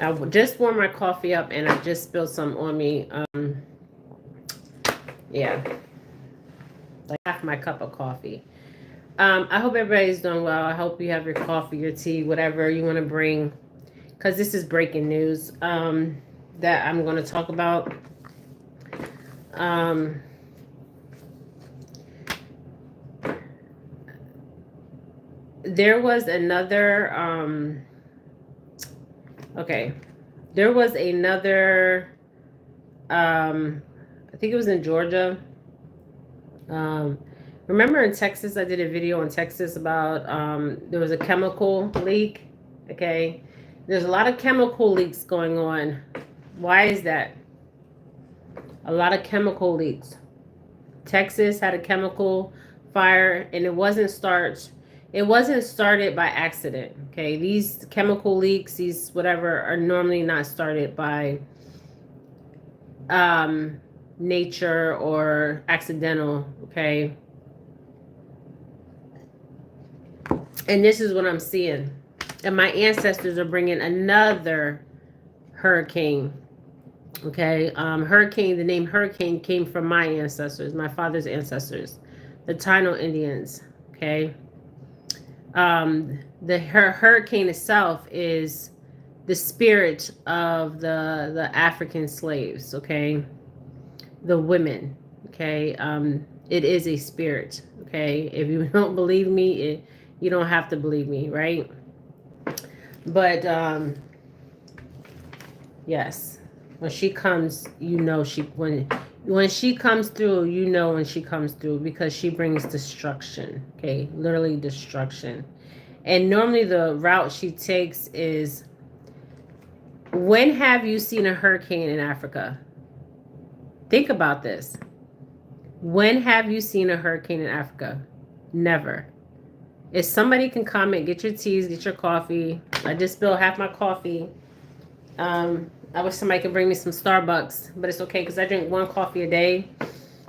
I just warmed my coffee up and I just spilled some on me. Yeah, like half my cup of coffee. I hope everybody's doing well. I hope you have your coffee, your tea, whatever you want to bring, because this is breaking news that I'm going to talk about. Um, there was another. Okay, there was another. I think it was in Georgia. Um, Remember in Texas, I did a video in Texas about there was a chemical leak. Okay, there's a lot of chemical leaks going on. Why is that? A lot of chemical leaks. Texas had a chemical fire, and it wasn't started by accident. Okay, these chemical leaks, these whatever, are normally not started by um, nature or accidental. Okay, and this is what I'm seeing. And my ancestors are bringing another hurricane. Okay, hurricane. The name hurricane came from my ancestors, my father's ancestors, the Taino Indians. Okay, the hurricane itself is the spirit of the African slaves. Okay, the women. Okay, it is a spirit. Okay, if you don't believe me, you don't have to believe me, right? But yes, when she comes, you know when she comes through, you know when she comes through because she brings destruction. Okay, literally destruction. And normally the route she takes is, when have you seen a hurricane in Africa? Think about this. When have you seen a hurricane in Africa? Never. If somebody can comment, get your teas, get your coffee. I just spilled half my coffee. I wish somebody could bring me some Starbucks, but it's okay because I drink one coffee a day.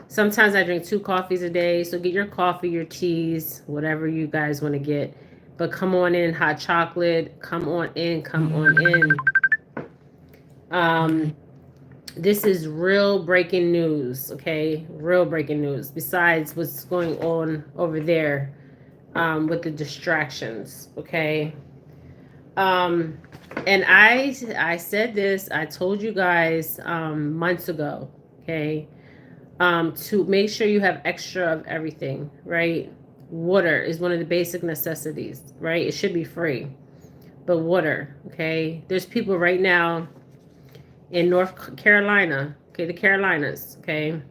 Sometimes I drink 2 coffees a day. So get your coffee, your teas, whatever you guys want to get. But come on in, hot chocolate. Come on in, come on in. This is real breaking news, okay? Real breaking news. Besides what's going on over there with the distractions, okay? And I said this, I told you guys months ago, okay? To make sure you have extra of everything, right? Water is one of the basic necessities, right? It should be free. But water, okay? There's people right now in North Carolina, okay, the Carolinas, okay,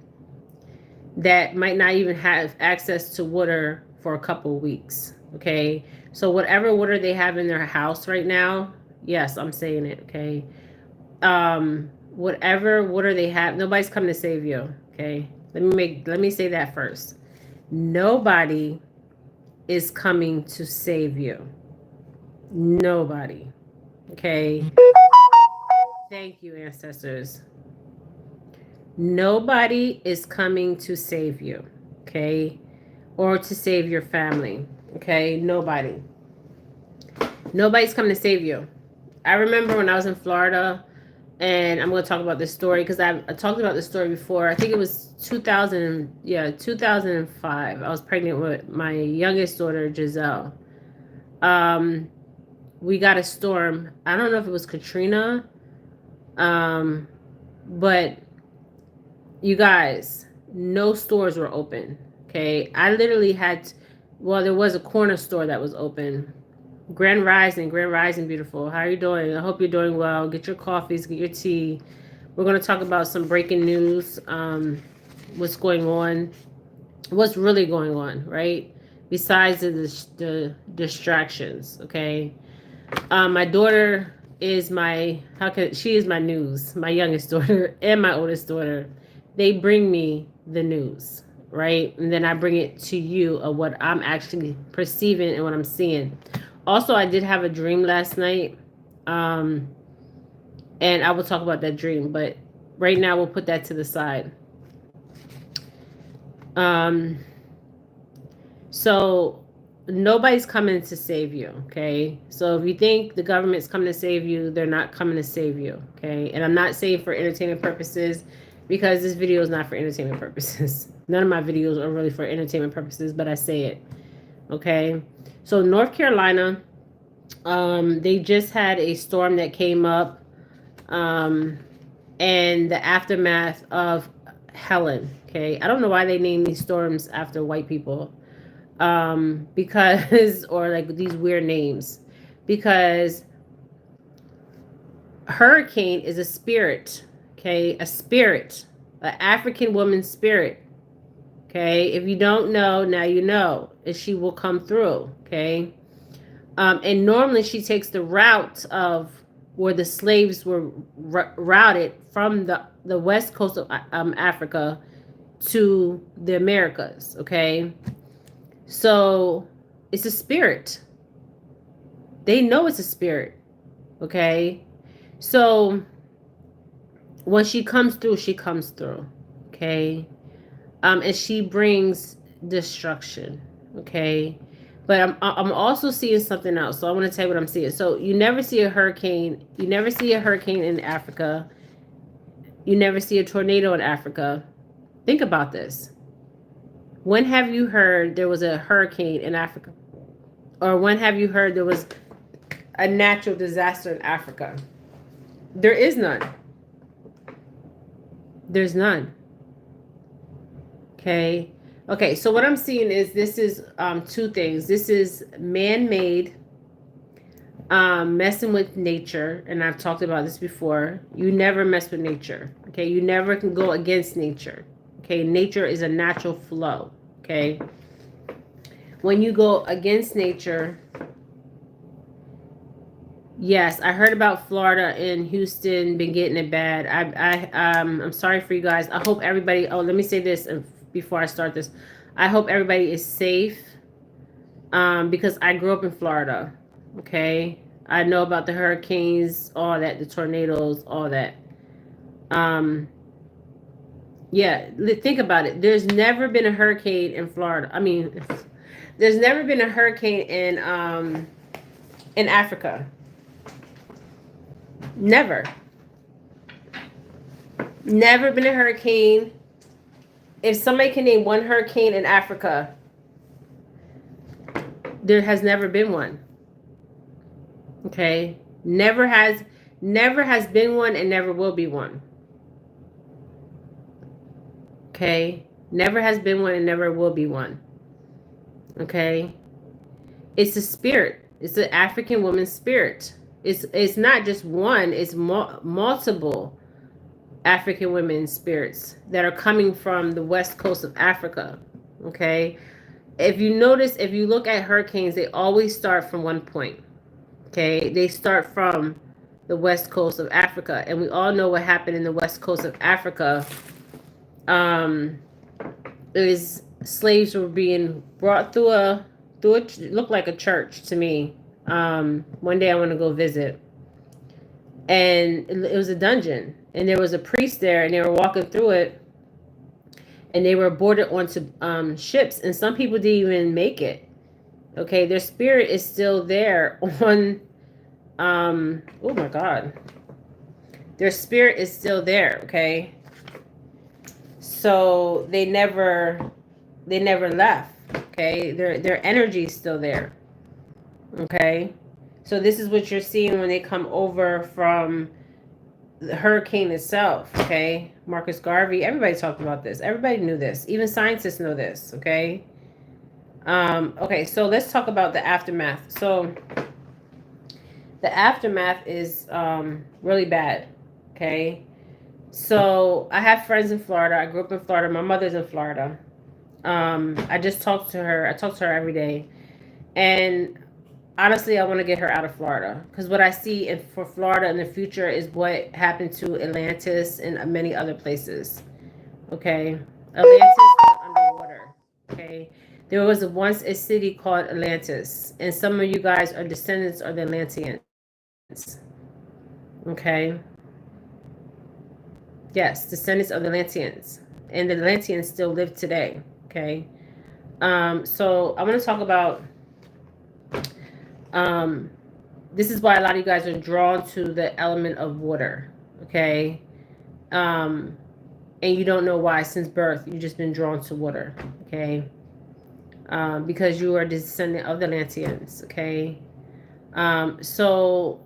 that might not even have access to water for a couple weeks, okay? So whatever water they have in their house right now, yes, I'm saying it, okay? Whatever water they have, nobody's coming to save you, okay? Let me say that first. Nobody is coming to save you. Nobody. Okay? Thank you, ancestors. Nobody is coming to save you, okay? Or to save your family, okay? Nobody. Nobody's coming to save you. I remember when I was in Florida, and I'm going to talk about this story because I talked about this story before. I think it was 2005. I was pregnant with my youngest daughter, Giselle. We got a storm. I don't know if it was Katrina, but you guys, no stores were open. Okay, I literally had, well, there was a corner store that was open. Grand Rising, beautiful. How are you doing? I hope you're doing well. Get your coffees, get your tea. We're going to talk about some breaking news. What's going on? What's really going on, right? Besides the distractions, okay? My daughter is she is my news. My youngest daughter and my oldest daughter, they bring me the news, right? And then I bring it to you of what I'm actually perceiving and what I'm seeing. Also, I did have a dream last night, and I will talk about that dream, but right now we'll put that to the side. So nobody's coming to save you, okay? So if you think the government's coming to save you, they're not coming to save you, okay? And I'm not saying for entertainment purposes, because this video is not for entertainment purposes. None of my videos are really for entertainment purposes, but I say it, okay? So North Carolina, they just had a storm that came up, and the aftermath of Helen, okay? I don't know why they name these storms after white people, because or like these weird names, because hurricane is a spirit, okay? A spirit, an African woman's spirit, okay? If you don't know, now you know, and she will come through, okay? And normally she takes the route of where the slaves were routed from the west coast of Africa to the Americas, okay? So it's a spirit. They know it's a spirit, okay? So when she comes through, she comes through, okay? And she brings destruction, okay? But I'm also seeing something else. So I want to tell you what I'm seeing. So you never see a hurricane. You never see a hurricane in Africa. You never see a tornado in Africa. Think about this. When have you heard there was a hurricane in Africa? Or when have you heard there was a natural disaster in Africa? There is none. There's none. Okay. Okay, so what I'm seeing is this is two things. This is man-made, messing with nature, and I've talked about this before. You never mess with nature. Okay, you never can go against nature. Okay, nature is a natural flow. Okay, when you go against nature, yes, I heard about Florida and Houston been getting it bad. I'm sorry for you guys. I hope everybody. Oh, let me say this before I start this. I hope everybody is safe. Because I grew up in Florida. Okay, I know about the hurricanes, all that, the tornadoes, all that. Yeah, think about it. There's never been a hurricane in Florida. I mean, there's never been a hurricane in Africa. Never. Never been a hurricane. If somebody can name one hurricane in Africa, there has never been one. Okay? Never has been one and never will be one. Okay? Never has been one and never will be one. Okay? It's a spirit. It's an African woman's spirit. It's not just one, it's multiple African women's spirits that are coming from the west coast of Africa. Okay? If you notice, if you look at hurricanes, they always start from one point. Okay? They start from the west coast of Africa. And we all know what happened in the west coast of Africa. Is slaves were being brought through it looked like a church to me. One day I want to go visit. And it was a dungeon. And there was a priest there, and they were walking through it. And they were boarded onto ships. And some people didn't even make it. Okay, their spirit is still there on... oh my God. Their spirit is still there, okay? So they never left, okay? Their energy is still there, okay? So this is what you're seeing when they come over from the hurricane itself, okay? Marcus Garvey, everybody talked about this. Everybody knew this. Even scientists know this, okay? Okay, so let's talk about the aftermath. So the aftermath is really bad, okay? So I have friends in Florida. I grew up in Florida. My mother's in Florida. I just talked to her. I talk to her every day. And honestly, I want to get her out of Florida, because what I see for Florida in the future is what happened to Atlantis and many other places. Okay, Atlantis went underwater. Okay, there was once a city called Atlantis, and some of you guys are descendants of the Atlanteans. Okay, yes, descendants of the Atlanteans, and the Atlanteans still live today. Okay, so I want to talk about This is why a lot of you guys are drawn to the element of water. Okay. And you don't know why since birth. You've just been drawn to water. Okay. Because you are a descendant of the Atlanteans. Okay. So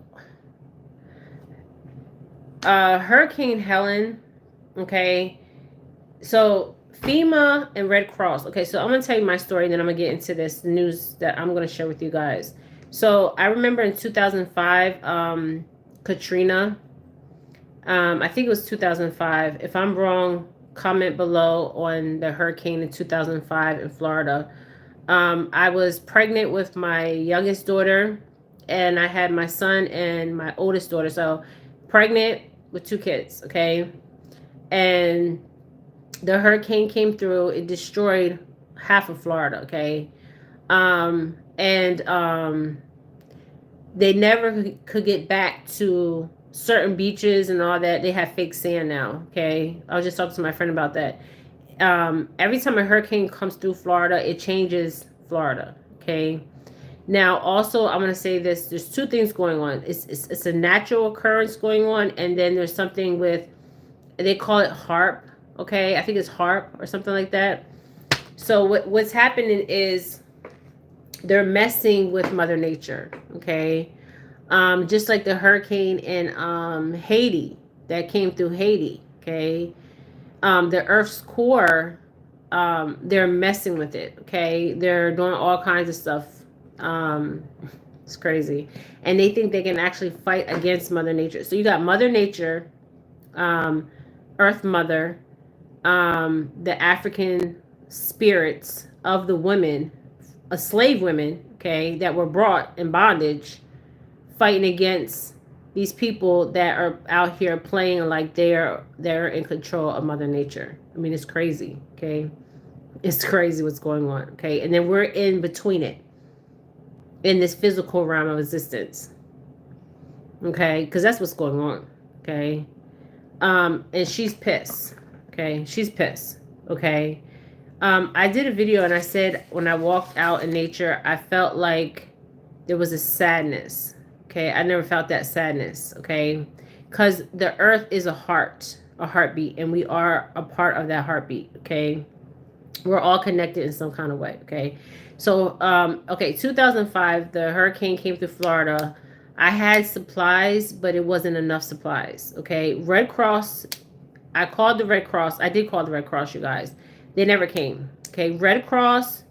Hurricane Helen. Okay. So FEMA and Red Cross. Okay, so I'm gonna tell you my story, and then I'm gonna get into this news that I'm gonna share with you guys. So I remember in 2005, Katrina. I think it was 2005. If I'm wrong, comment below on the hurricane in 2005 in Florida. I was pregnant with my youngest daughter, and I had my son and my oldest daughter. So pregnant with 2 kids. Okay, and the hurricane came through. It destroyed half of Florida. Okay, and they never could get back to certain beaches and all that. They have fake sand now. Okay, I was just talking to my friend about that. Every time a hurricane comes through Florida, it changes Florida. Okay. Now, also, I'm going to say this. There's 2 things going on. It's a natural occurrence going on, and then there's something with, they call it HARP. Okay, I think it's HARP or something like that. So what's happening is they're messing with Mother Nature. Okay, just like the hurricane in Haiti that came through Haiti. Okay, the Earth's core, they're messing with it. Okay, they're doing all kinds of stuff. It's crazy, and they think they can actually fight against Mother Nature. So you got Mother Nature, Earth Mother, the African spirits of the women, slave women, okay, that were brought in bondage, fighting against these people that are out here playing like they're in control of Mother Nature. I mean, it's crazy, okay? It's crazy what's going on, okay? And then we're in between it, in this physical realm of existence, okay? Because that's what's going on, okay? And she's pissed. Okay, she's pissed. Okay. I did a video and I said when I walked out in nature, I felt like there was a sadness. Okay, I never felt that sadness. Okay, because the earth is a heartbeat, and we are a part of that heartbeat. Okay, we're all connected in some kind of way. Okay, so okay, 2005, the hurricane came through Florida. I had supplies, but it wasn't enough supplies. Okay, Red Cross, I called the Red Cross. I did call the Red Cross, you guys. They never came. Okay, Red Cross,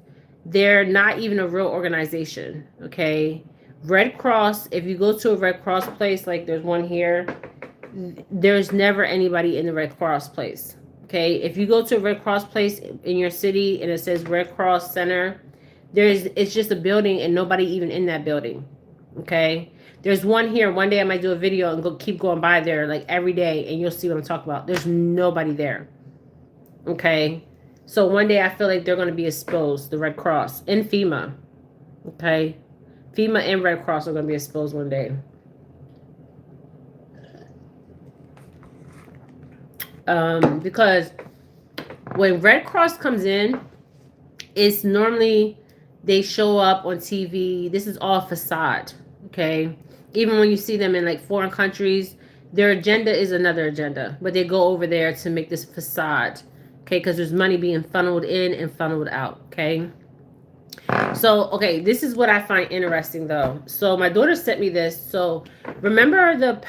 they're not even a real organization. Okay, Red Cross, if you go to a Red Cross place, like there's one here, there's never anybody in the Red Cross place. Okay, if you go to a Red Cross place in your city and it says Red Cross Center, it's just a building and nobody even in that building. Okay, there's one here. One day I might do a video and keep going by there like every day, and you'll see what I'm talking about. There's nobody there. Okay, so one day I feel like they're going to be exposed. The Red Cross and FEMA. Okay, FEMA and Red Cross are going to be exposed one day. Because when Red Cross comes in, it's normally they show up on TV. This is all facade. Okay, even when you see them in like foreign countries, their agenda is another agenda, but they go over there to make this facade. Okay, because there's money being funneled in and funneled out. Okay, so okay, this is what I find interesting though. So my daughter sent me this. So remember the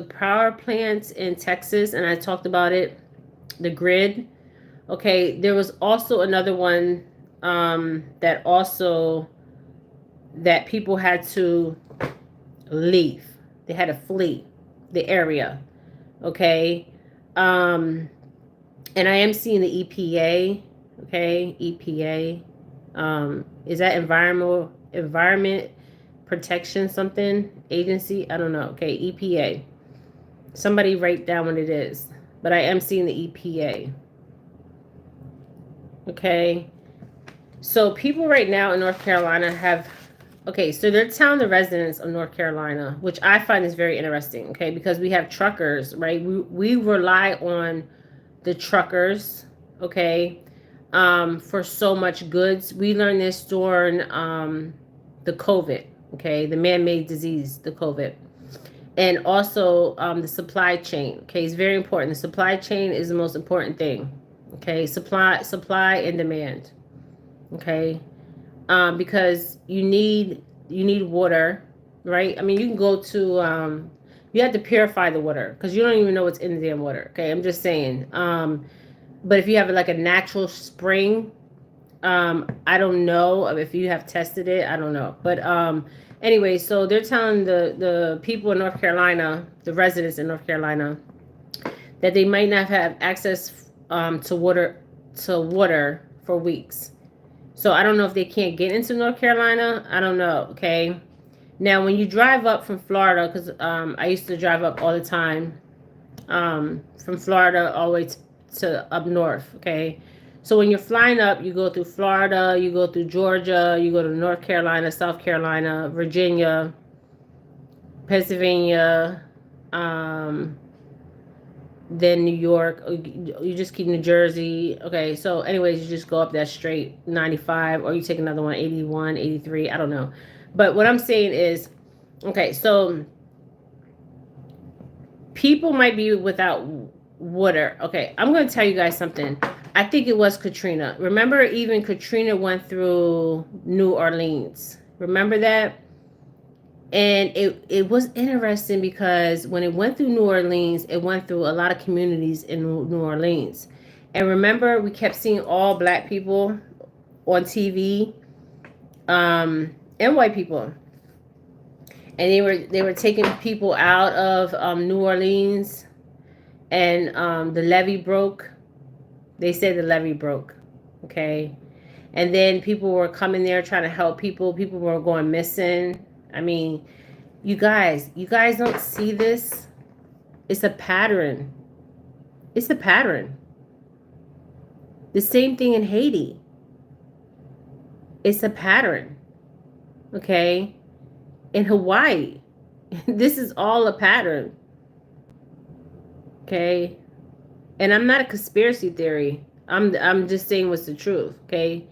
power plants in Texas, and I talked about it, the grid. Okay, there was also another one that people had to leave. They had to flee the area. Okay. And I am seeing the EPA. Okay, EPA. Is that environment protection something agency? I don't know. Okay, EPA. Somebody write down what it is. But I am seeing the EPA. Okay. So people right now in North Carolina have, okay, so they're telling the residents of North Carolina, which I find is very interesting, okay, because we have truckers, right? We rely on the truckers, okay, for so much goods. We learned this during the COVID, Okay, the man-made disease, the COVID. And also the supply chain. Okay, it's very important. The supply chain is the most important thing. Okay, supply and demand. Okay, because you need water, right? I mean, you can go to you have to purify the water because you don't even know what's in the damn water. Okay, I'm just saying. But if you have like a natural spring, I don't know if you have tested it. I don't know, but anyway, so they're telling the people in North Carolina, the residents in North Carolina, that they might not have access to water for weeks. So I don't know if they can't get into North Carolina. I don't know. Okay. Now, when you drive up from Florida, because I used to drive up all the time, from Florida all the way to up north. Okay. So when you're flying up, you go through Florida, you go through Georgia, you go to North Carolina, South Carolina, Virginia, Pennsylvania, um, then New York. You just keep New Jersey. Okay, so anyways, you just go up that straight 95, or you take another one, 81, 83. I don't know. But what I'm saying is, okay, so people might be without water. Okay, I'm going to tell you guys something. I think it was Katrina. Remember, even Katrina went through New Orleans. Remember that? And it was interesting because when it went through New Orleans, it went through a lot of communities in New Orleans. And remember, we kept seeing all black people on TV, and white people. And they were taking people out of New Orleans, and the levee broke. They said the levee broke. Okay. And then people were coming there trying to help people. People were going missing. I mean, you guys don't see this. It's a pattern. It's a pattern. The same thing in Haiti. It's a pattern. Okay? In Hawaii. This is all a pattern. Okay? And I'm not a conspiracy theory. I'm just saying what's the truth, okay?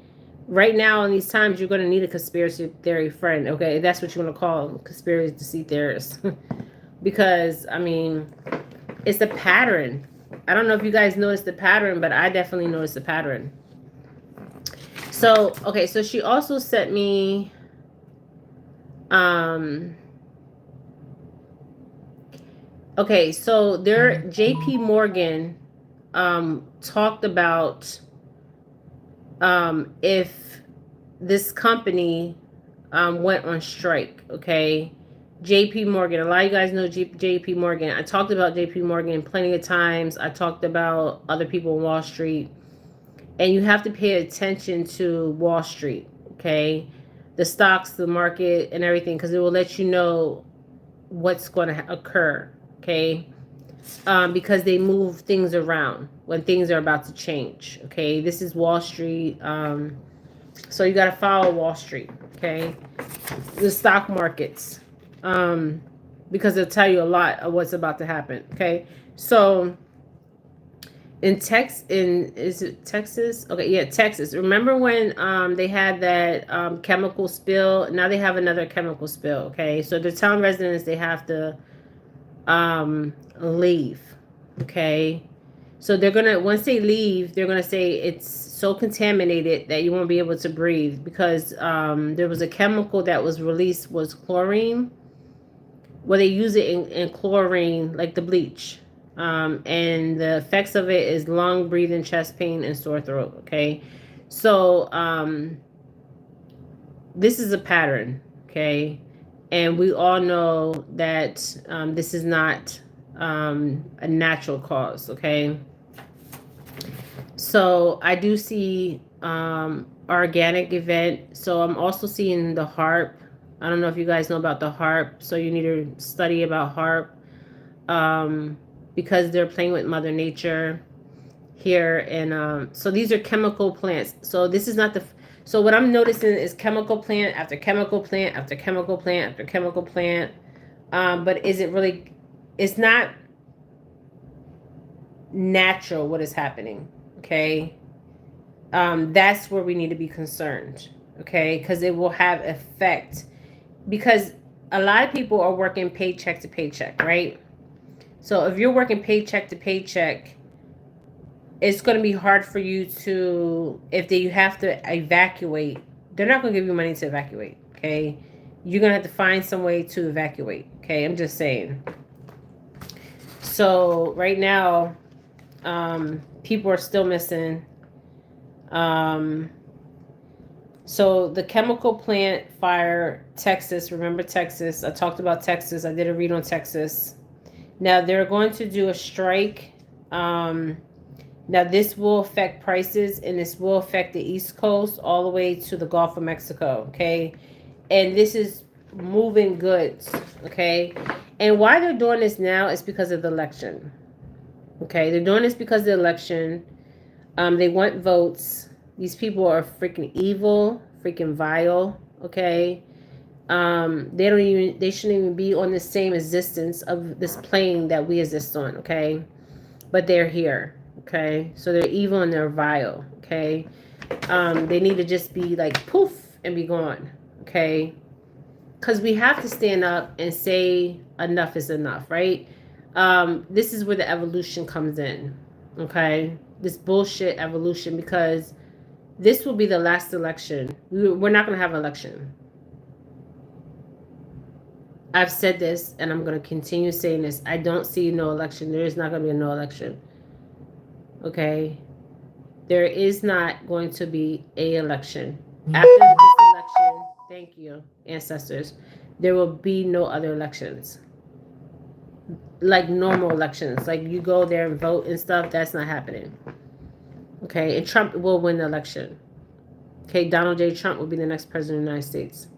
Right now in these times, you're going to need a conspiracy theory friend, okay? That's what you want to call conspiracy theorists. Because, I mean, it's a pattern. I don't know if you guys noticed the pattern, but I definitely noticed the pattern. So, okay, so she also sent me okay, so there JP Morgan talked about if this company went on strike. Okay, JP Morgan, a lot of you guys know JP Morgan. I talked about JP Morgan plenty of times. I talked about other people on Wall Street, and you have to pay attention to Wall Street. Okay, the stocks, the market, and everything, because it will let you know what's going to occur. Okay, because they move things around when things are about to change. Okay, this is Wall Street. So you got to follow Wall Street. Okay, the stock markets, because they'll tell you a lot of what's about to happen. Okay, so is it Texas? Okay, yeah, Texas. Remember when they had that chemical spill? Now they have another chemical spill. Okay, so they're telling residents they have to leave. Okay, so they're gonna, once they leave, they're gonna say it's so contaminated that you won't be able to breathe, because there was a chemical that was released, was chlorine. Well, they use it in chlorine, like the bleach, and the effects of it is lung, breathing, chest pain, and sore throat. Okay, so this is a pattern. Okay, and we all know that this is not a natural cause. Okay, so I do see organic event. So I'm also seeing the HAARP. I don't know if you guys know about the HAARP, so you need to study about HAARP, because they're playing with Mother Nature here. And so these are chemical plants. So this is not the, so what I'm noticing is chemical plant after chemical plant after chemical plant after chemical plant. But is it really, it's not natural what is happening. Okay, that's where we need to be concerned. Okay, because it will have effect. because a lot of people are working paycheck to paycheck, right? So if you're working paycheck to paycheck, it's going to be hard for you to, if you have to evacuate, they're not going to give you money to evacuate, okay? You're going to have to find some way to evacuate, okay? I'm just saying. So right now, people are still missing. So the chemical plant fire, Texas, remember Texas? I talked about Texas. I did a read on Texas. Now they're going to do a strike. Now this will affect prices, and this will affect the East Coast all the way to the Gulf of Mexico, okay? And this is moving goods, okay? And why they're doing this now is because of the election, okay? They're doing this because of the election. They want votes. These people are freaking evil, freaking vile, okay? They shouldn't even be on the same existence of this plane that we exist on, okay? But they're here, okay? So they're evil and they're vile, okay? They need to just be like poof and be gone, okay? Because we have to stand up and say enough is enough, right? This is where the evolution comes in, okay? This bullshit evolution, because this will be the last election. We're not going to have an election. I've said this, and I'm going to continue saying this. I don't see no election. There is not going to be no election. Okay? There is not going to be a election. After this election, thank you, ancestors, there will be no other elections. Like normal elections. Like you go there and vote and stuff, that's not happening. Okay? And Trump will win the election. Okay? Donald J. Trump will be the next president of the United States.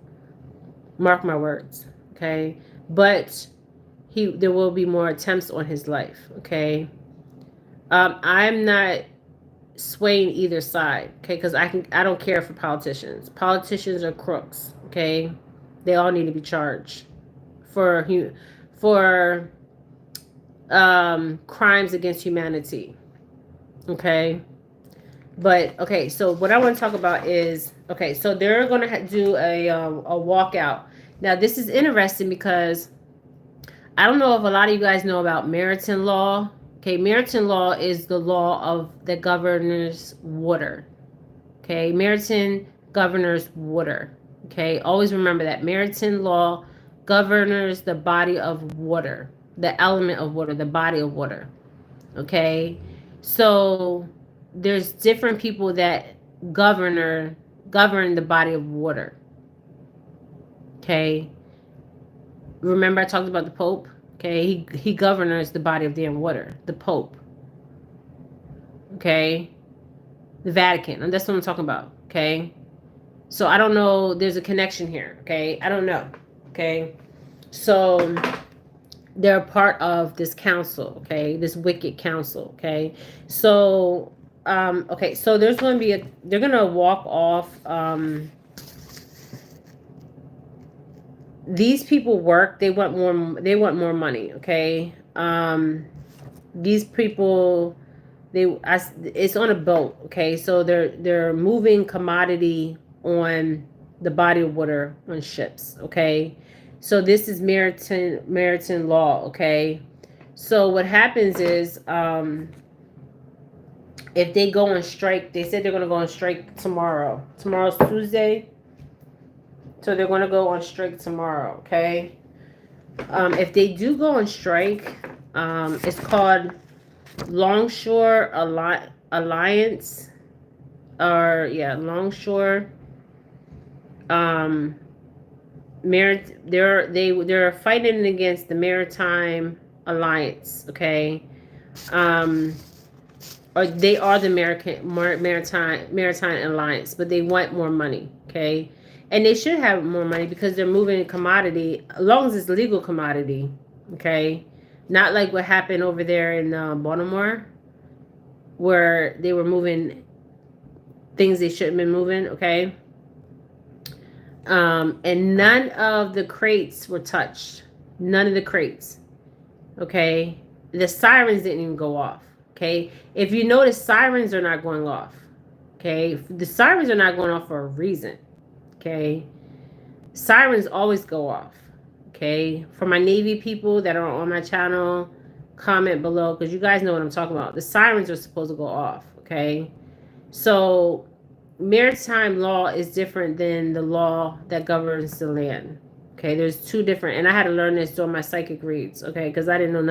Mark my words. Okay? But there will be more attempts on his life. Okay? I'm not swaying either side, okay? Because I don't care for politicians. Politicians are crooks, okay? They all need to be charged for crimes against humanity, okay? But okay, so what I want to talk about is, okay, so they're going to do a walkout. Now this is interesting because I don't know if a lot of you guys know about Maritime law. Okay, Maritime law is the law of the governor's water. Okay, Maritime governor's water. Okay, always remember that Maritime law governs the body of water, the element of water, the body of water. Okay, so there's different people that govern the body of water. Okay, remember I talked about the Pope. Okay, he governs the body of damn water. The Pope. Okay, the Vatican. And that's what I'm talking about. Okay, so I don't know. There's a connection here. Okay, I don't know. Okay, so they're part of this council. Okay, this wicked council. Okay, so okay, so there's going to be they're going to walk off. These people work. They want more. They want more money. Okay. These people, it's on a boat. Okay, so they're moving commodity on the body of water on ships. Okay, so this is maritime law. Okay, so what happens is if they go on strike, they said they're going to go on strike tomorrow. Tomorrow's Tuesday. So they're going to go on strike tomorrow, okay? If they do go on strike, it's called Longshore Alliance, or yeah, Longshore. They're fighting against the Maritime Alliance, okay? Or they are the Maritime Alliance, but they want more money, okay? And they should have more money because they're moving commodity, as long as it's legal commodity, okay? Not like what happened over there in Baltimore, where they were moving things they shouldn't have been moving, okay? And none of the crates were touched. None of the crates, okay? The sirens didn't even go off, okay? If you notice, sirens are not going off, okay? The sirens are not going off for a reason. Okay. Sirens always go off. Okay. For my Navy people that are on my channel, comment below because you guys know what I'm talking about. The sirens are supposed to go off. Okay. So maritime law is different than the law that governs the land. Okay, there's two different, and I had to learn this during my psychic reads. Okay, because I didn't know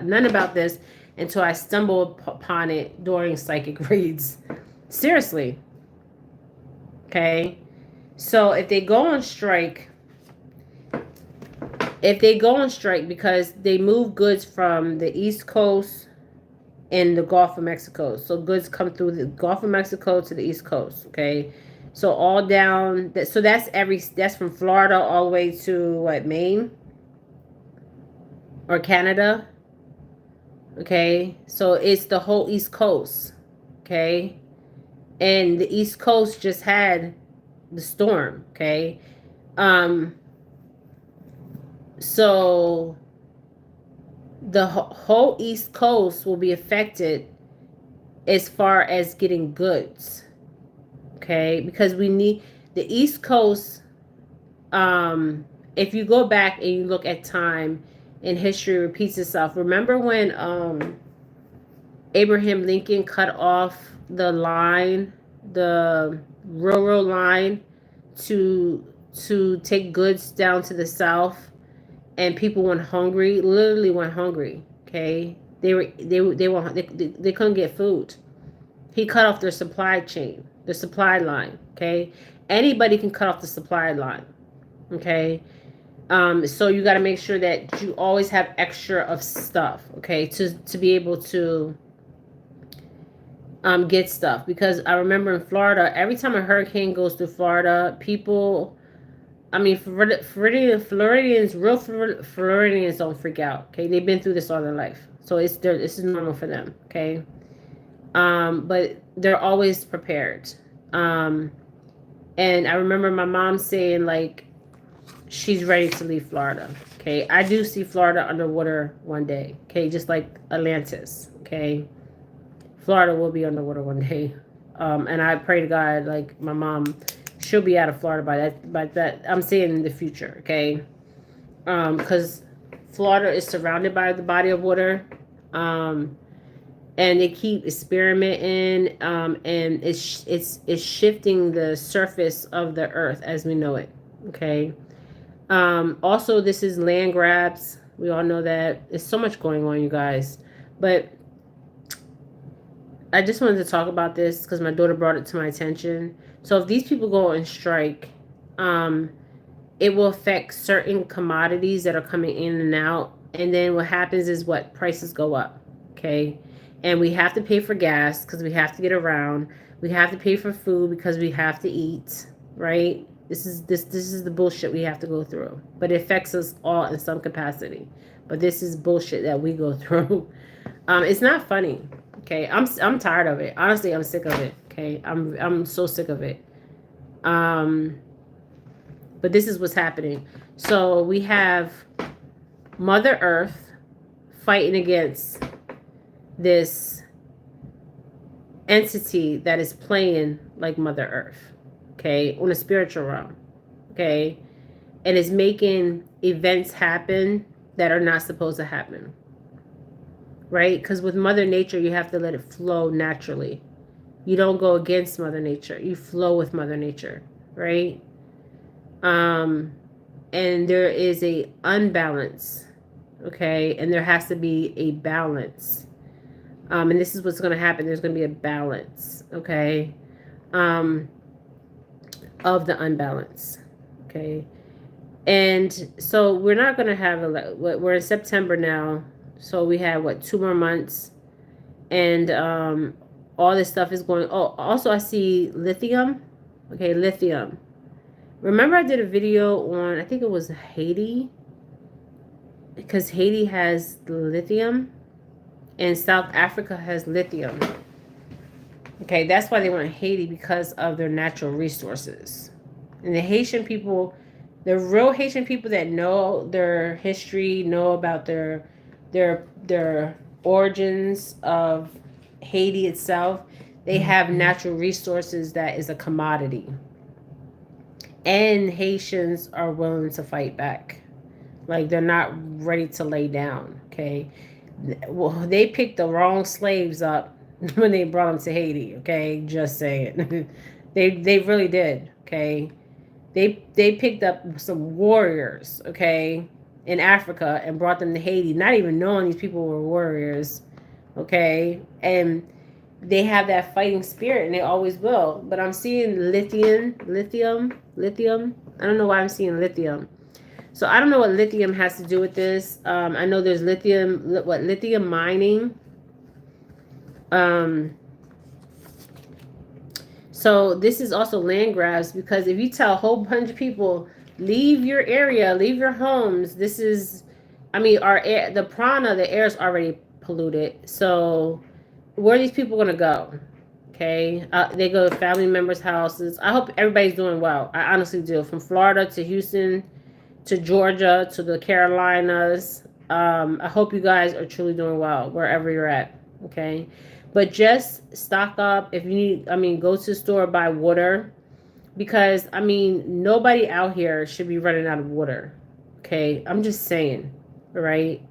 none about this until I stumbled upon it during psychic reads. Seriously. Okay, so if they go on strike because they move goods from the East Coast in the Gulf of Mexico. So goods come through the Gulf of Mexico to the East Coast. Okay. So all down that, so that's from Florida all the way to what, Maine or Canada. Okay. So it's the whole East Coast. Okay. And the East Coast just had the storm. Okay. So the whole East Coast will be affected as far as getting goods. Okay, because we need the East Coast. If you go back and you look at time and history repeats itself. Remember when Abraham Lincoln cut off the line, the railroad line to take goods down to the South, and people went hungry, literally went hungry. Okay, they couldn't get food. He cut off their supply chain, the supply line. Okay, anybody can cut off the supply line. Okay, so you got to make sure that you always have extra of stuff. Okay, to be able to get stuff, because I remember in Florida, every time a hurricane goes through Florida, people, I mean, real Floridians don't freak out. Okay, they've been through this all their life, so this is normal for them. Okay, but they're always prepared. And I remember my mom saying like she's ready to leave Florida. Okay, I do see Florida underwater one day. Okay, just like Atlantis. Okay, Florida will be underwater one day. And I pray to God, like my mom, she'll be out of Florida by that. I'm saying in the future. Okay, because Florida is surrounded by the body of water. And they keep experimenting, and it's shifting the surface of the earth as we know it. Okay. Also, this is land grabs. We all know that. There's so much going on, you guys. But I just wanted to talk about this because my daughter brought it to my attention. So if these people go on strike, it will affect certain commodities that are coming in and out. And then what happens is what prices go up. Okay. And we have to pay for gas because we have to get around. We have to pay for food because we have to eat, right? This is the bullshit we have to go through. But it affects us all in some capacity. But this is bullshit that we go through. It's not funny. Okay, I'm tired of it. Honestly, I'm sick of it. Okay, I'm so sick of it. But this is what's happening. So we have Mother Earth fighting against this entity that is playing like Mother Earth, okay, on a spiritual realm, okay, and is making events happen that are not supposed to happen, right? Because with Mother Nature, you have to let it flow naturally. You don't go against Mother Nature. You flow with Mother Nature, right? And there is a unbalance, okay, and there has to be a balance. And this is what's going to happen. There's going to be a balance, okay, of the unbalance, okay. And so we're not going to have we're in September now, so we have 2 more months, and all this stuff is going. Oh, also I see lithium, okay, lithium. Remember I did a video on, I think it was Haiti, because Haiti has lithium. And South Africa has lithium. Okay, that's why they want Haiti, because of their natural resources. And the Haitian people, the real Haitian people that know their history, know about their origins of Haiti itself, they have natural resources that is a commodity. And Haitians are willing to fight back. Like they're not ready to lay down. Okay, well, they picked the wrong slaves up when they brought them to Haiti. Okay, just saying, they really did. Okay, they picked up some warriors. Okay, in Africa and brought them to Haiti, not even knowing these people were warriors. Okay, and they have that fighting spirit and they always will. But I'm seeing lithium. I don't know why I'm seeing lithium. So I don't know what lithium has to do with this. I know there's lithium mining. Um, so this is also land grabs because if you tell a whole bunch of people leave your area, leave your homes, this is, I mean, our air, the prana, the air is already polluted. So where are these people gonna go? Okay, they go to family members' houses. I hope everybody's doing well. I honestly do. From Florida to Houston to Georgia to the Carolinas. I hope you guys are truly doing well wherever you're at. Okay, but just stock up if you need. I mean, go to the store, buy water, because I mean nobody out here should be running out of water. Okay, I'm just saying, right?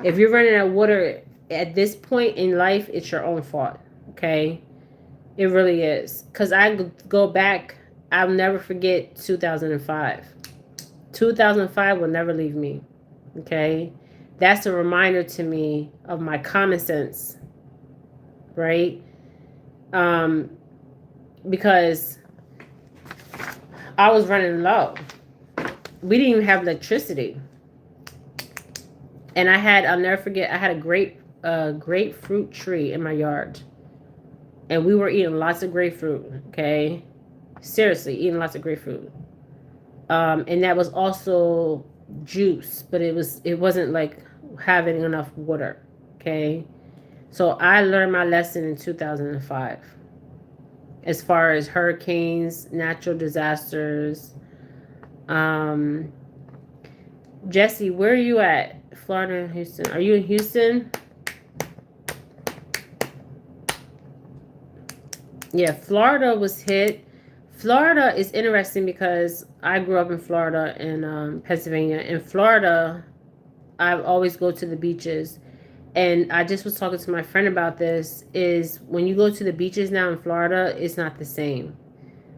If you're running out of water at this point in life, it's your own fault. Okay, it really is. Cause I go back. I'll never forget 2005. 2005 will never leave me. Okay, that's a reminder to me of my common sense, right? Um, because I was running low. We didn't even have electricity, and I'll never forget. I had a grapefruit tree in my yard, and we were eating lots of grapefruit. Okay, seriously, eating lots of grapefruit. And that was also juice, but it wasn't like having enough water. Okay, so I learned my lesson in 2005 as far as hurricanes, natural disasters. Um, Jesse, where are you at? Florida and Houston. Are you in Houston? Yeah, Florida was hit. Florida is interesting because I grew up in Florida and Pennsylvania. In Florida, I always go to the beaches. And I just was talking to my friend about this, is when you go to the beaches now in Florida, it's not the same.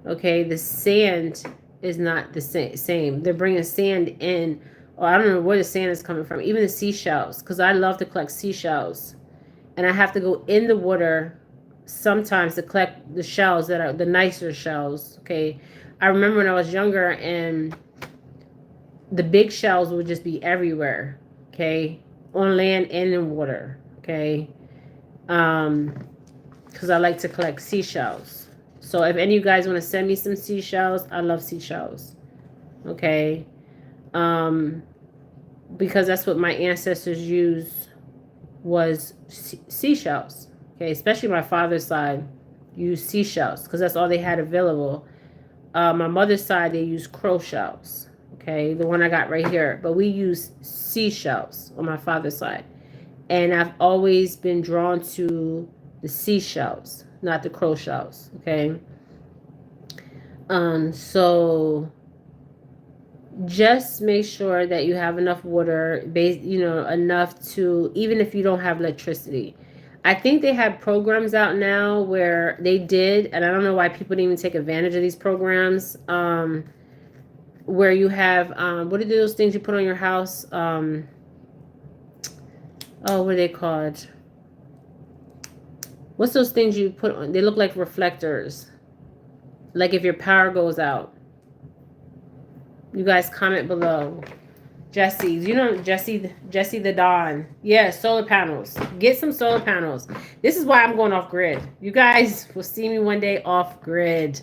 Okay, the sand is not the same. They're bringing sand in. Or I don't know where the sand is coming from. Even the seashells, because I love to collect seashells. And I have to go in the water sometimes to collect the shells that are the nicer shells. Okay, I remember when I was younger and the big shells would just be everywhere. Okay, on land and in water. Okay, because I like to collect seashells. So if any of you guys want to send me some seashells, I love seashells. Okay, because that's what my ancestors used, was seashells. Okay, especially my father's side used seashells because that's all they had available. My mother's side, they used crow shells. Okay, the one I got right here. But we use seashells on my father's side. And I've always been drawn to the seashells, not the crow shells. Okay. So just make sure that you have enough water, enough to, even if you don't have electricity. I think they have programs out now where they did, and I don't know why people didn't even take advantage of these programs, where you have, what are those things you put on your house? What are they called? What's those things you put on? They look like reflectors. Like if your power goes out. You guys comment below. Jesse, Jesse the Don. Yeah, solar panels. Get some solar panels. This is why I'm going off grid. You guys will see me one day off grid.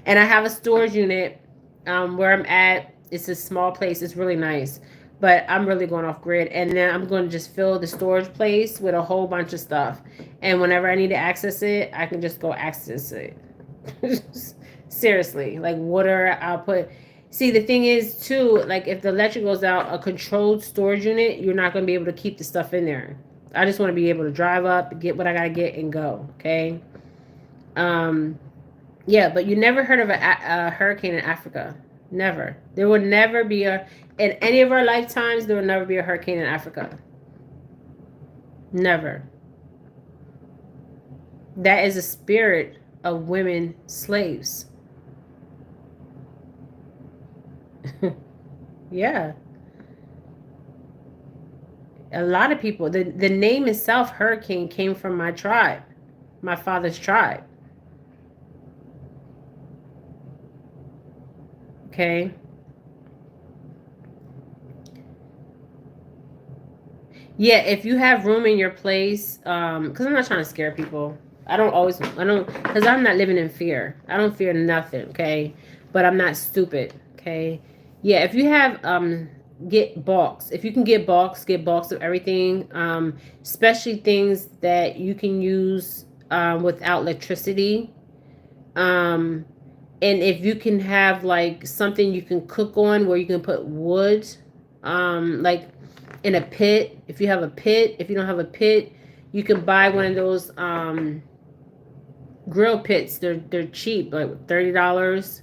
And I have a storage unit where I'm at. It's a small place. It's really nice. But I'm really going off grid. And then I'm going to just fill the storage place with a whole bunch of stuff. And whenever I need to access it, I can just go access it. Seriously. Like water, I'll put... See, the thing is, too, like if the electric goes out, a controlled storage unit, you're not going to be able to keep the stuff in there. I just want to be able to drive up, get what I got to get, and go, okay? Yeah, but you never heard of a hurricane in Africa. Never. There will never be in any of our lifetimes, there will never be a hurricane in Africa. Never. That is a spirit of women slaves. Yeah. A lot of people, the name itself, hurricane, came from my tribe, my father's tribe. Okay. Yeah, if you have room in your place, because I'm not trying to scare people. I don't, because I'm not living in fear. I don't fear nothing, okay? But I'm not stupid, okay? Yeah, if you have, get bulks. If you can get bulks of everything, especially things that you can use without electricity. Um, and if you can have like something you can cook on where you can put wood, like in a pit. If you have a pit, if you don't have a pit, you can buy one of those grill pits. They're cheap, like $30,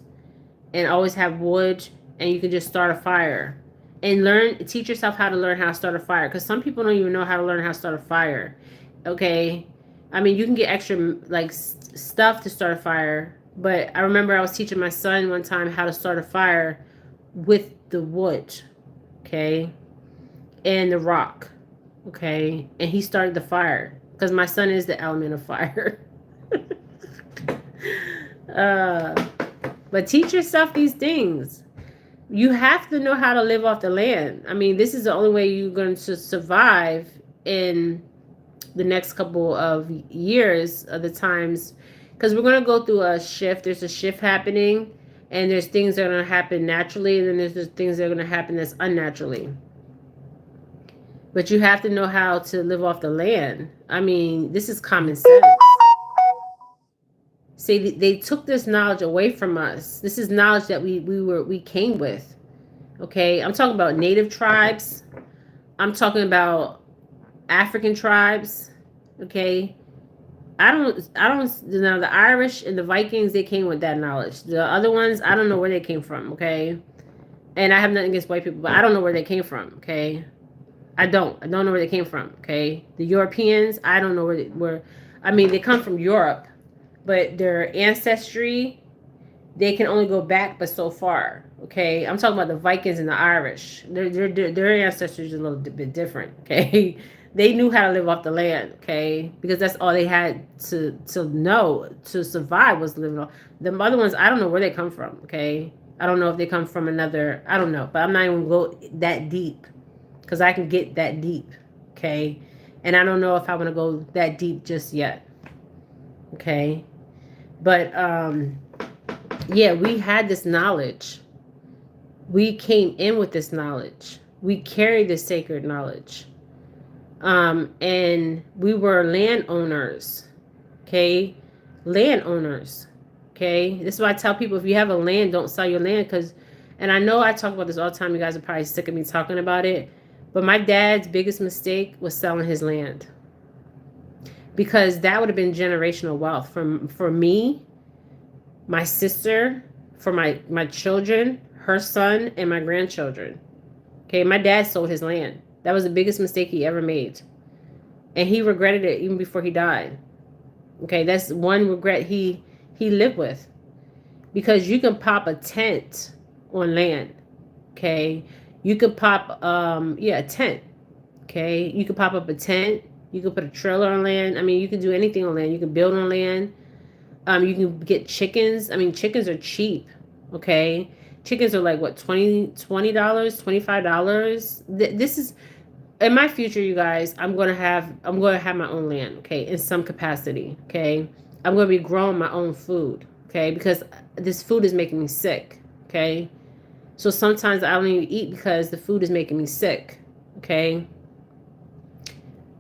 and always have wood, and you can just start a fire and teach yourself how to learn how to start a fire, because some people don't even know how to learn how to start a fire. Okay, I mean, you can get extra like stuff to start a fire, but I remember I was teaching my son one time how to start a fire with the wood. Okay, and the rock. Okay, and he started the fire because my son is the element of fire. uh but teach yourself these things. You have to know how to live off the land. I mean, this is the only way you're going to survive in the next couple of years of the times, because we're going to go through a shift. There's a shift happening, and there's things that are going to happen naturally, and then there's things that are going to happen that's unnaturally. But you have to know how to live off the land. I mean, this is common sense. See, they took this knowledge away from us. This is knowledge that we came with. Okay, I'm talking about native tribes. I'm talking about African tribes. Okay, I don't now the Irish and the Vikings, they came with that knowledge. The other ones, I don't know where they came from. Okay, and I have nothing against white people, but I don't know where they came from. Okay, I don't know where they came from. Okay, the Europeans, I don't know where. I mean, they come from Europe, but their ancestry, they can only go back but so far. Okay, I'm talking about the Vikings and the Irish. Their ancestors are a little bit different. Okay, they knew how to live off the land. Okay, because that's all they had to know to survive was living off. The other ones, I don't know where they come from. Okay, I don't know if they come from another. I don't know, but I'm not even going to go that deep, because I can get that deep. Okay, and I don't know if I want to go that deep just yet. Okay, but yeah, we had this knowledge. We came in with this knowledge. We carry this sacred knowledge. And we were landowners. Okay? Landowners. Okay? This is why I tell people, if you have a land, don't sell your land. And I know I talk about this all the time. You guys are probably sick of me talking about it. But my dad's biggest mistake was selling his land. Because that would have been generational wealth for me, my sister, for my children, her son, and my grandchildren. Okay, my dad sold his land. That was the biggest mistake he ever made. And he regretted it even before he died. Okay, that's one regret he lived with. Because you can pop a tent on land. Okay, you could pop a tent. Okay, you could pop up a tent. You could put a trailer on land. I mean, you can do anything on land. You can build on land. You can get chickens. I mean, chickens are cheap. Okay, chickens are like what, $20, $25. This is in my future, you guys. I'm gonna have my own land. Okay, in some capacity. Okay, I'm gonna be growing my own food. Okay, because this food is making me sick. Okay, so sometimes I don't even eat because the food is making me sick. Okay,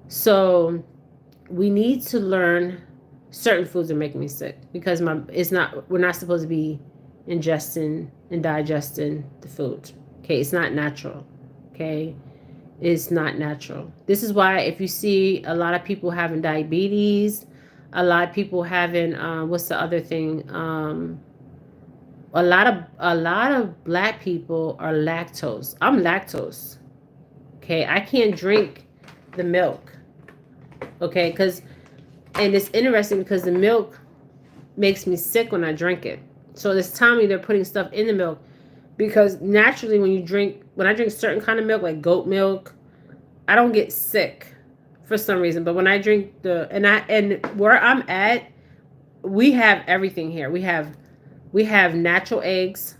so we need to learn. Certain foods are making me sick because we're not supposed to be ingesting and digesting the food. Okay, it's not natural. Okay, it's not natural. This is why if you see a lot of people having diabetes, A lot of people having what's the other thing? A lot of black people are lactose. I'm lactose. Okay, I can't drink the milk. Okay, and it's interesting because the milk makes me sick when I drink it. So this telling me they're putting stuff in the milk because naturally when I drink certain kind of milk like goat milk, I don't get sick for some reason. But when I drink and where I'm at, we have everything here. We have natural eggs.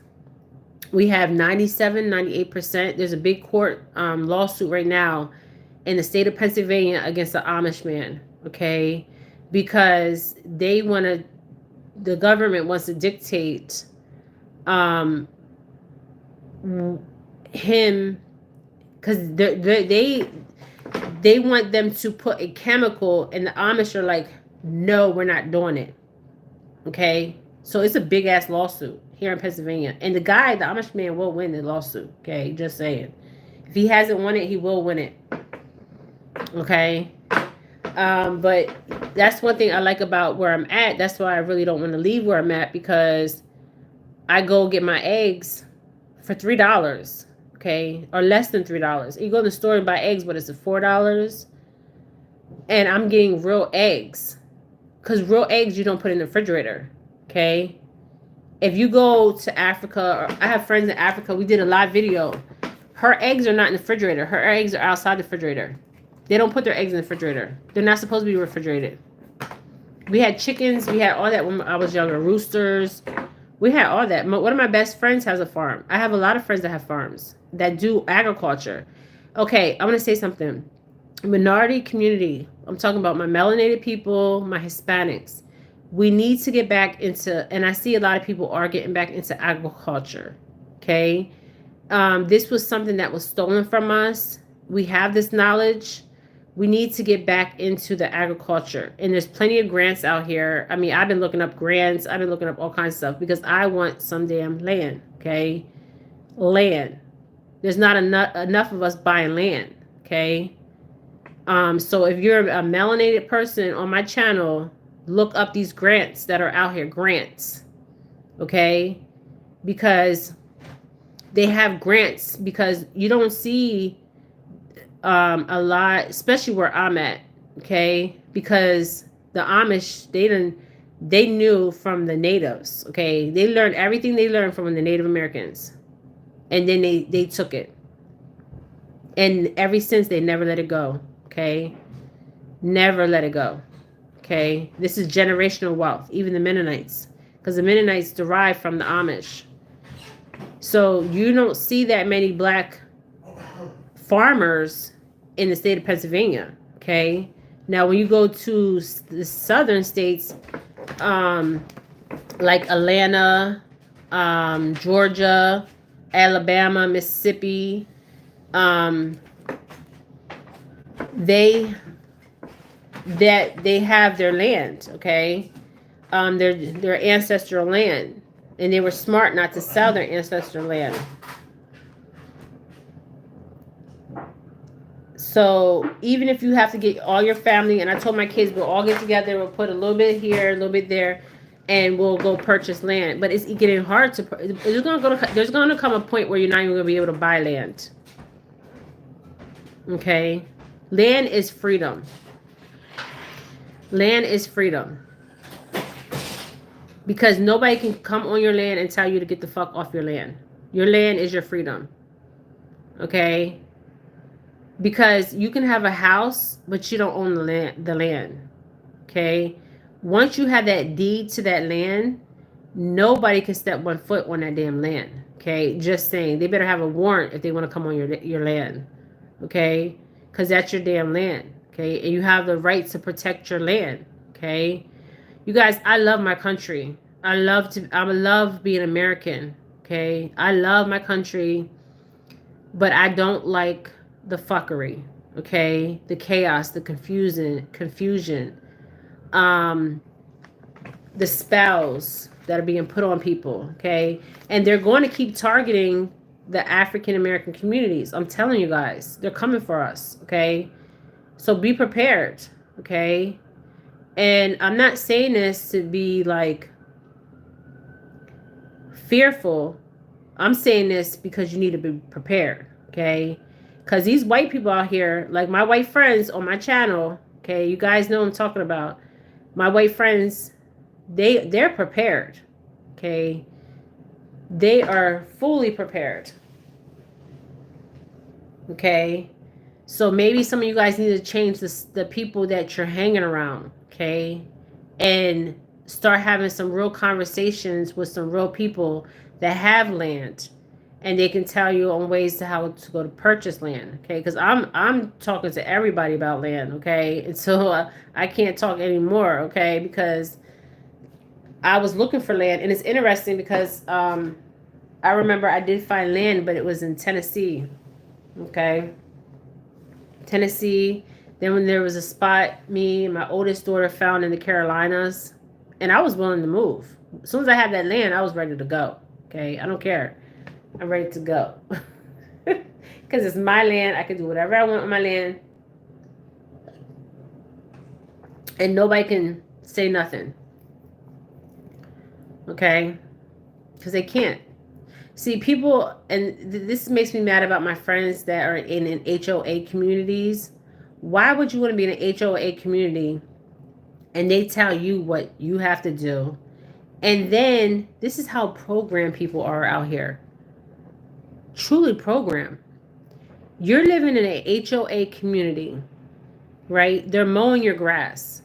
We have 98%. There's a big court lawsuit right now in the state of Pennsylvania against the Amish man, okay? Because the government wants to dictate him, because they want them to put a chemical, and the Amish are like, no, we're not doing it, okay? So it's a big ass lawsuit here in Pennsylvania, and the Amish man will win the lawsuit, okay? Just saying. If he hasn't won it, he will win it. Okay. But that's one thing I like about where I'm at. That's why I really don't want to leave where I'm at, because I go get my eggs for $3, okay, or less than $3. You go to the store and buy eggs, what is it, $4? And I'm getting real eggs, because real eggs you don't put in the refrigerator, okay? If you go to Africa, or I have friends in Africa, we did a live video. Her eggs are not in the refrigerator. Her eggs are outside the refrigerator. They don't put their eggs in the refrigerator. They're not supposed to be refrigerated. We had chickens. We had all that when I was younger. Roosters. We had all that. One of my best friends has a farm. I have a lot of friends that have farms that do agriculture. Okay, I'm going to say something. Minority community. I'm talking about my melanated people, my Hispanics. We need to get back into, and I see a lot of people are getting back into agriculture. Okay. This was something that was stolen from us. We have this knowledge. We need to get back into the agriculture. And there's plenty of grants out here. I mean, I've been looking up grants. I've been looking up all kinds of stuff because I want some damn land, okay? Land. There's not enough of us buying land, okay? So if you're a melanated person on my channel, look up these grants that are out here. Grants, okay? Because they have grants, because you don't see a lot, especially where I'm at, okay? Because the Amish, they knew from the natives, okay? They learned everything they learned from the Native Americans, and then they took it, and ever since they never let it go, okay? Never let it go, okay? This is generational wealth. Even the Mennonites, because the Mennonites derive from the Amish. So you don't see that many black farmers in the state of Pennsylvania, okay? Now, when you go to the southern states, like Atlanta, Georgia, Alabama, Mississippi, they have their land, okay? Their ancestral land, and they were smart not to sell their ancestral land. So even if you have to get all your family, and I told my kids we'll all get together, we'll put a little bit here, a little bit there, and we'll go purchase land. But it's getting hard to. There's going to come a point where you're not even going to be able to buy land. Okay, land is freedom. Land is freedom. Because nobody can come on your land and tell you to get the fuck off your land. Your land is your freedom. Okay? Because you can have a house, but you don't own the land. Okay? Once you have that deed to that land, nobody can step one foot on that damn land. Okay? Just saying. They better have a warrant if they want to come on your land. Okay? Because that's your damn land. Okay? And you have the right to protect your land. Okay? You guys, I love my country. I love being American. Okay? I love my country. But I don't like the fuckery. Okay? The chaos, the confusion, the spells that are being put on people. Okay? And they're going to keep targeting the African American communities. I'm telling you guys, they're coming for us. Okay? So be prepared. Okay? And I'm not saying this to be like fearful. I'm saying this because you need to be prepared, okay? Because these white people out here, like my white friends on my channel, okay, you guys know what I'm talking about. My white friends, they're prepared, okay? They are fully prepared, okay? So maybe some of you guys need to change the people that you're hanging around, okay? And start having some real conversations with some real people that have land, and they can tell you on ways to how to go to purchase land, okay? Because I'm talking to everybody about land, okay? And so I can't talk anymore, okay? Because I was looking for land, and it's interesting because I remember I did find land, but it was in Tennessee, okay? Tennessee. Then when there was a spot me and my oldest daughter found in the Carolinas, and I was willing to move. As soon as I had that land, I was ready to go. Okay, I don't care. I'm ready to go. Because it's my land. I can do whatever I want on my land. And nobody can say nothing. Okay? Because they can't. See, people, and this makes me mad about my friends that are in HOA communities. Why would you want to be in an HOA community and they tell you what you have to do? And then this is how programmed people are out here. Truly programmed. You're living in an HOA community, right? They're mowing your grass.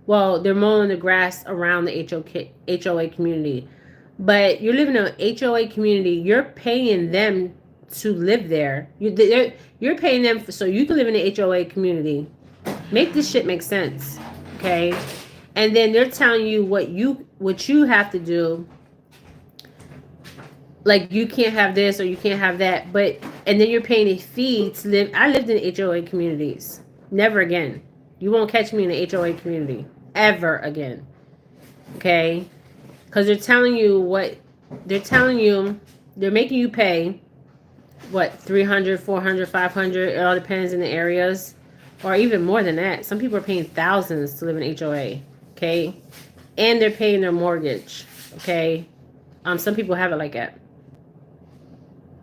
Well, they're mowing the grass around the HOA community. But you're living in an HOA community. You're paying them to live there. You're paying them so you can live in an HOA community. Make this shit make sense, okay? And then they're telling you what you have to do. Like you can't have this or you can't have that. And then you're paying a fee to live. I lived in HOA communities. Never again. You won't catch me in an HOA community ever again. Okay? Because they're telling you they're making you pay what, 300, 400, 500, it all depends in the areas, or even more than that. Some people are paying thousands to live in HOA, okay? And they're paying their mortgage, okay? Some people have it like that.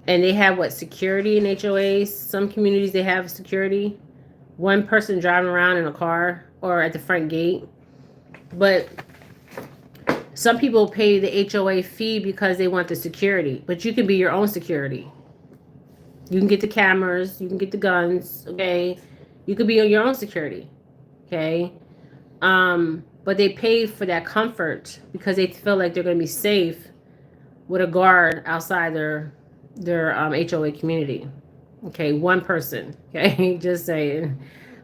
And they have what, security in HOAs? Some communities, they have security. One person driving around in a car or at the front gate. But some people pay the HOA fee because they want the security. But you can be your own security. You can get the cameras. You can get the guns, okay? You could be your own security, okay? But they pay for that comfort because they feel like they're going to be safe with a guard outside their HOA community. Okay, one person. Okay, just saying.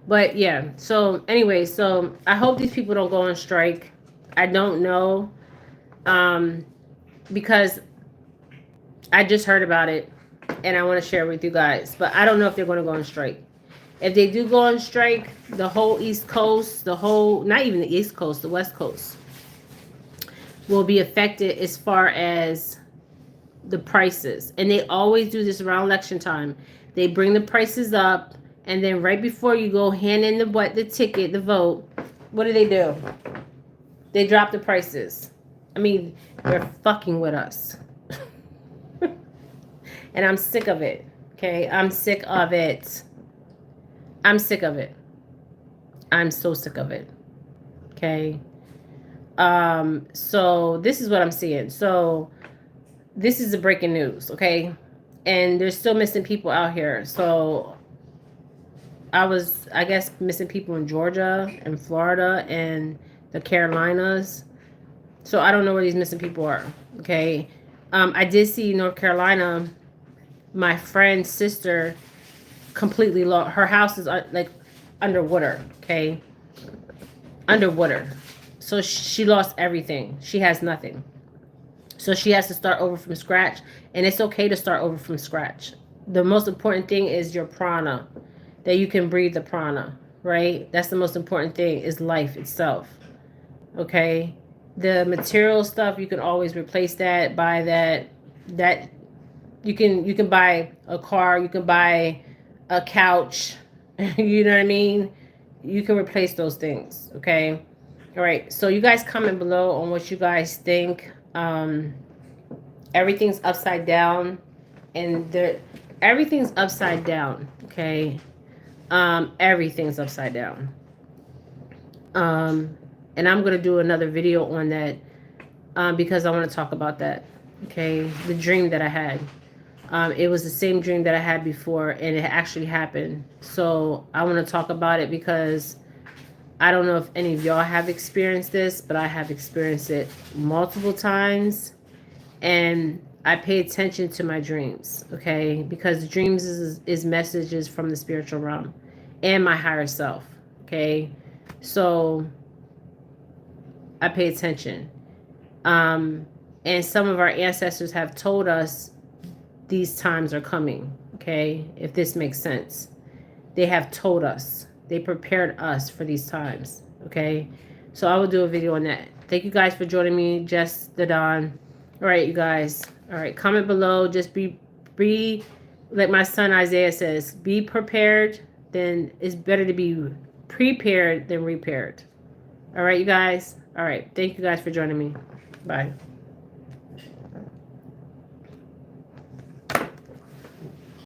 But yeah, so anyway, so I hope these people don't go on strike. I don't know, because I just heard about it and I want to share it with you guys. But I don't know if they're going to go on strike. If they do go on strike, the whole East Coast, not even the East Coast, the West Coast will be affected as far as the prices. And they always do this around election time. They bring the prices up, and then right before you go hand in the ticket, the vote, what do? They drop the prices. I mean, they're fucking with us. And I'm sick of it. Okay? I'm sick of it. I'm sick of it. I'm so sick of it. Okay? So this is what I'm seeing. So this is the breaking news, okay? And there's still missing people out here. So I guess, missing people in Georgia and Florida and the Carolinas. So I don't know where these missing people are, okay? I did see North Carolina, my friend's sister completely lost. Her house is like underwater, okay? Underwater. So she lost everything. She has nothing. So she has to start over from scratch. And it's okay to start over from scratch. The most important thing is your prana. That you can breathe the prana, right? That's the most important thing, is life itself. Okay? The material stuff, you can always replace that, buy that you can buy a car, you can buy a couch, you know what I mean? You can replace those things, okay? All right, so you guys comment below on what you guys think. Everything's upside down, and everything's upside down. Okay, everything's upside down. And I'm gonna do another video on that because I want to talk about that. Okay, the dream that I had. It was the same dream that I had before, and it actually happened. So I want to talk about it because I don't know if any of y'all have experienced this, but I have experienced it multiple times. And I pay attention to my dreams, okay? Because dreams is messages from the spiritual realm and my higher self, okay? So I pay attention. And some of our ancestors have told us these times are coming, okay? If this makes sense. They have told us. They prepared us for these times, okay? So I will do a video on that. Thank you guys for joining me, Jess the Dawn. All right, you guys. All right, comment below. Just be like my son Isaiah says, be prepared. Then it's better to be prepared than repaired. All right, you guys. All right, thank you guys for joining me. Bye.